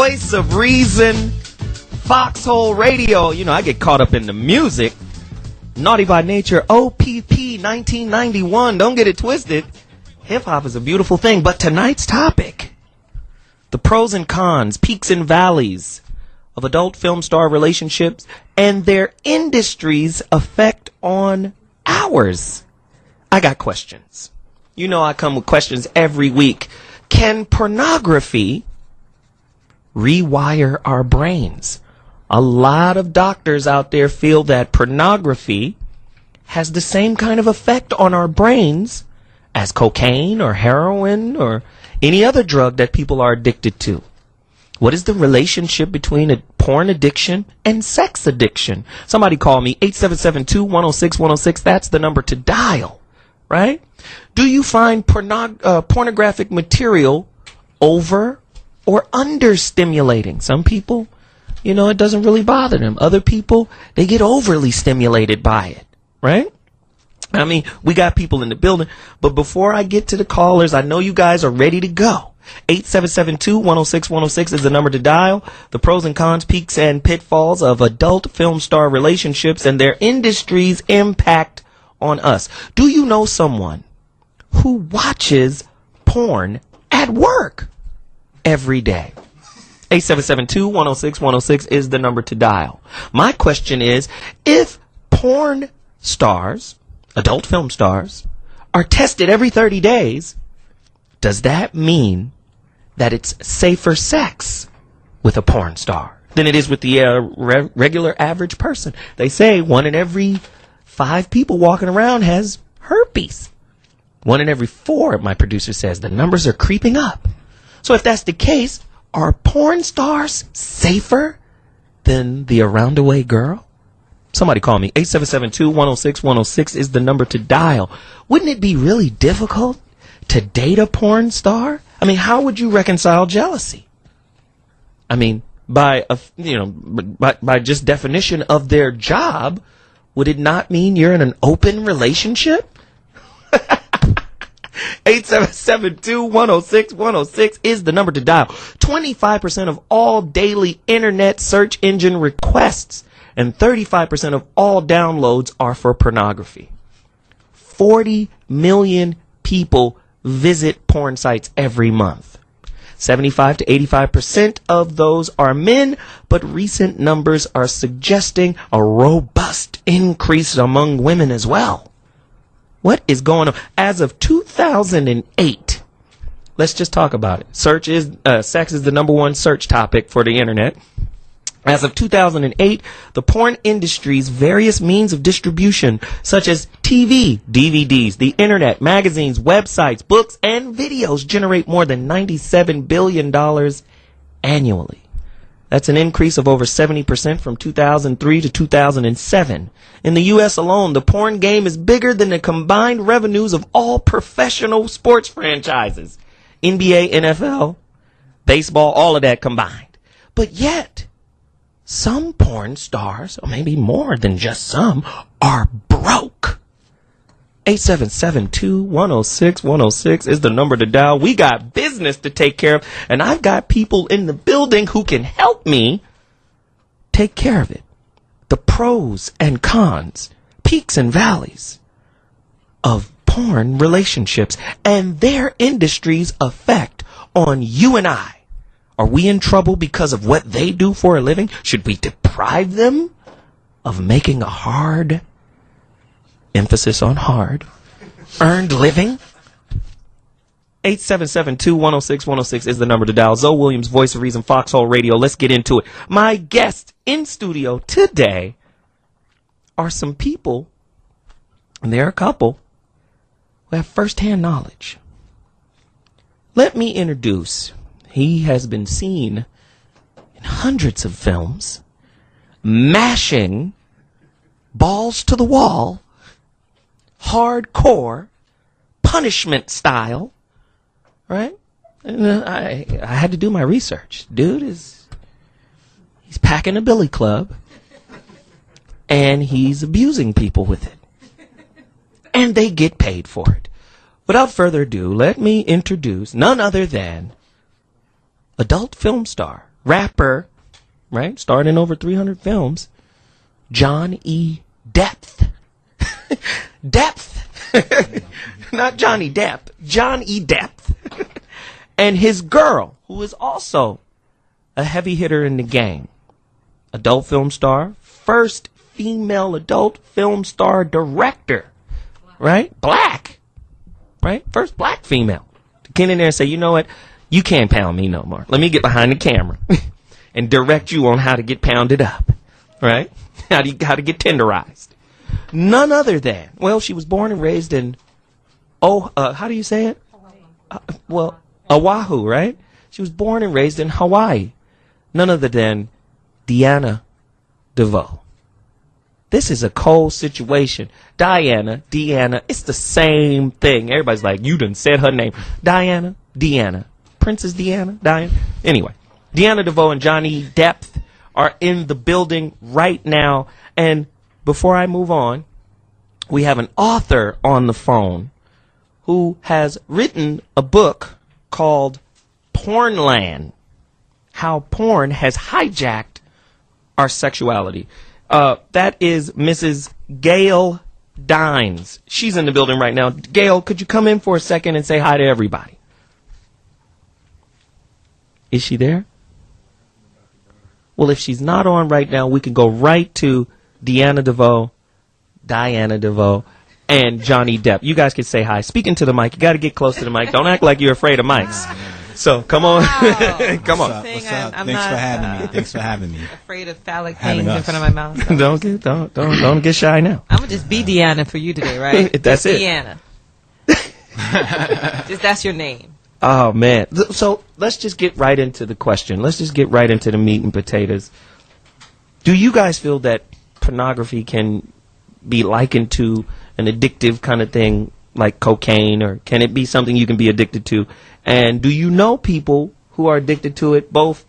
voice of reason, Foxhole Radio. You know, I get caught up in the music. Naughty by Nature, OPP 1991. Don't get it twisted. Hip-hop is a beautiful thing. But tonight's topic, the pros and cons, peaks and valleys of adult film star relationships and their industry's effect on ours. I got questions. You know I come with questions every week. Can pornography rewire our brains? A lot of doctors out there feel that pornography has the same kind of effect on our brains as cocaine or heroin or any other drug that people are addicted to. What is the relationship between a porn addiction and sex addiction? Somebody call me, 877-2-106-106. That's the number to dial, right? Do you find pornographic material over or under stimulating? Some people, you know, it doesn't really bother them. Other people, they get overly stimulated by it, right? I mean, we got people in the building, but before I get to the callers, I know you guys are ready to go. 877-2-106-106 is the number to dial. The pros and cons, peaks and pitfalls of adult film star relationships and their industry's impact on us. Do you know someone who watches porn at work every day? 877-2-106-106 is the number to dial. My question is, if porn stars, adult film stars, are tested every 30 days, does that mean that it's safer sex with a porn star than it is with the regular average person? They say 1 in every 5 people walking around has herpes. 1 in every 4, my producer says. The numbers are creeping up. So if that's the case, are porn stars safer than the around-the-way girl? Somebody call me. 877-2-106-106 is the number to dial. Wouldn't it be really difficult to date a porn star? I mean, how would you reconcile jealousy? I mean, by just definition of their job, would it not mean you're in an open relationship? 877-2-106-106 is the number to dial. 25% of all daily internet search engine requests and 35% of all downloads are for pornography. 40 million people visit porn sites every month. 75 to 85% of those are men, but recent numbers are suggesting a robust increase among women as well. What is going on? As of 2008, let's just talk about it. Sex is the number one search topic for the internet. As of 2008, the porn industry's various means of distribution, such as TV, DVDs, the internet, magazines, websites, books, and videos, generate more than $97 billion annually. That's an increase of over 70% from 2003 to 2007. In the U.S. alone, the porn game is bigger than the combined revenues of all professional sports franchises. NBA, NFL, baseball, all of that combined. But yet, some porn stars, or maybe more than just some, are broke. 877-2-106-106 is the number to dial. We got business to take care of, and I've got people in the building who can help me take care of it. The pros and cons, peaks and valleys of porn relationships and their industry's effect on you and I. Are we in trouble because of what they do for a living? Should we deprive them of making a hard, emphasis on hard, earned living? 877-2-106-106 is the number to dial. Zoe Williams, Voice of Reason, Foxhole Radio. Let's get into it. My guests in studio today are some people, and they're a couple, who have firsthand knowledge. Let me introduce. He has been seen in hundreds of films, mashing balls to the wall, hardcore, punishment style, right? And I had to do my research. Dude he's packing a billy club, and he's abusing people with it. And they get paid for it. Without further ado, let me introduce none other than adult film star, rapper, right, starred in over 300 films, John E. Depth. Depth. Not Johnny Depp. John E. Depth. And his girl, who is also a heavy hitter in the game. Adult film star. First female adult film star director. Right? Black. Right? First black female. To get in there and say, you know what? You can't pound me no more. Let me get behind the camera and direct you on how to get pounded up. Right? How to get tenderized. None other than, well, she was born and raised in, how do you say it? Oahu, right? She was born and raised in Hawaii. None other than Deanna DeVoe. This is a cold situation. Deanna, it's the same thing. Everybody's like, you done said her name. Deanna. Princess Diana. Anyway, Deanna DeVoe and Johnny Depp are in the building right now. And before I move on, we have an author on the phone who has written a book called Pornland, How Porn Has Hijacked Our Sexuality. That is Mrs. Gail Dines. She's in the building right now. Gail, could you come in for a second and say hi to everybody? Is she there? Well, if she's not on right now, we can go right to Diana DeVoe, and Johnny Depp. You guys can say hi. Speaking to the mic. You got to get close to the mic. Don't act like you're afraid of mics. So come on. Wow. Come on. What's up? I'm Thanks not, for having me. Thanks for having me. Afraid of phallic Having things in us. front of my mouth. So. Don't get shy now. I'm gonna just be Deanna for you today, right? That's it. Deanna. Just that's your name. Oh man. So let's just get right into the question. Let's just get right into the meat and potatoes. Do you guys feel that pornography can be likened to an addictive kind of thing like cocaine, or can it be something you can be addicted to? And do you know people who are addicted to it, both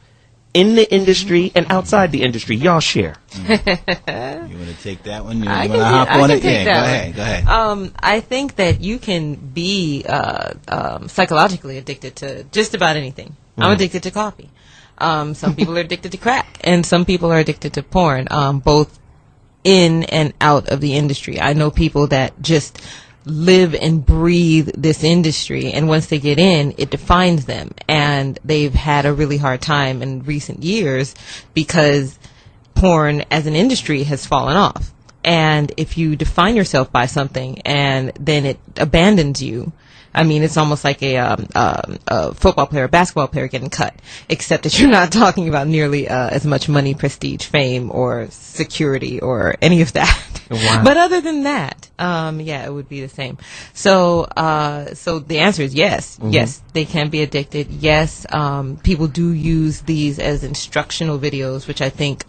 in the industry and outside the industry? Y'all share. You want to take that one? You I want can to hop I on can it? take Yeah, that go ahead. I think that you can be psychologically addicted to just about anything. I'm addicted to coffee. Some people are addicted to crack, and some people are addicted to porn, both in and out of the industry. I know people that just live and breathe this industry, and once they get in, it defines them, and they've had a really hard time in recent years because porn as an industry has fallen off. And if you define yourself by something and then it abandons you, I mean, it's almost like a football player, basketball player getting cut, except that you're not talking about nearly as much money, prestige, fame, or security, or any of that. Wow. But other than that, yeah, it would be the same. So the answer is yes. Mm-hmm. Yes, they can be addicted. Yes, people do use these as instructional videos, which I think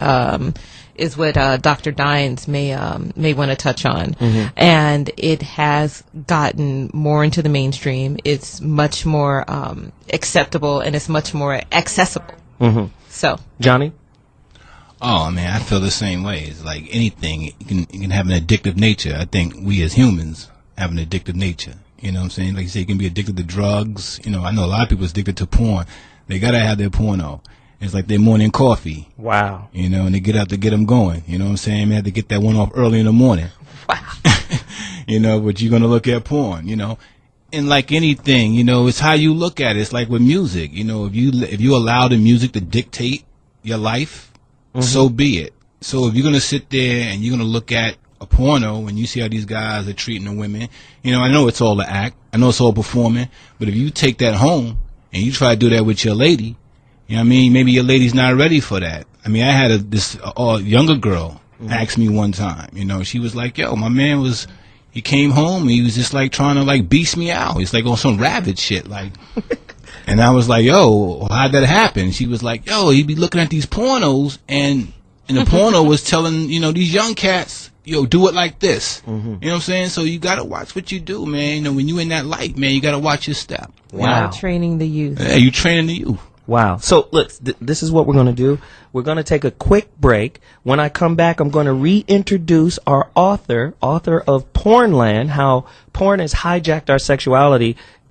is what Dr. Dines may want to touch on. Mm-hmm. And it has gotten more into the mainstream. It's much more acceptable, and it's much more accessible. Mm-hmm. So, Johnny? Oh man, I feel the same way. It's like anything, it can have an addictive nature. I think we as humans have an addictive nature. You know what I'm saying? Like you say, you can be addicted to drugs. You know, I know a lot of people are addicted to porn. They gotta have their porno. It's like their morning coffee. Wow. You know, and they get out to get them going. You know what I'm saying? They have to get that one off early in the morning. wow. You know, but you're gonna look at porn. You know, and like anything, you know, it's how you look at it. It's like with music. You know, if you allow the music to dictate your life, so be it. So if you're gonna sit there and you're gonna look at a porno and you see how these guys are treating the women, you know, I know it's all an act. I know it's all performing. But if you take that home and you try to do that with your lady, you know what I mean? Maybe your lady's not ready for that. I mean, I had this younger girl ask me one time. You know, she was like, "Yo, my man he came home and he was just like trying to like beast me out. He's like on some rabid shit, like." And I was like, "Yo, how'd that happen?" She was like, "Yo, he'd be looking at these pornos, and the porno was telling, you know, these young cats, yo, do it like this." You know what I'm saying? So you gotta watch what you do, man. You know, when you in that light, man, you gotta watch your step. Wow. Training the youth. Yeah, you training the youth. Wow. So, look, this is what we're going to do. We're going to take a quick break. When I come back, I'm going to reintroduce our author of Pornland, How Porn Has Hijacked Our Sexuality.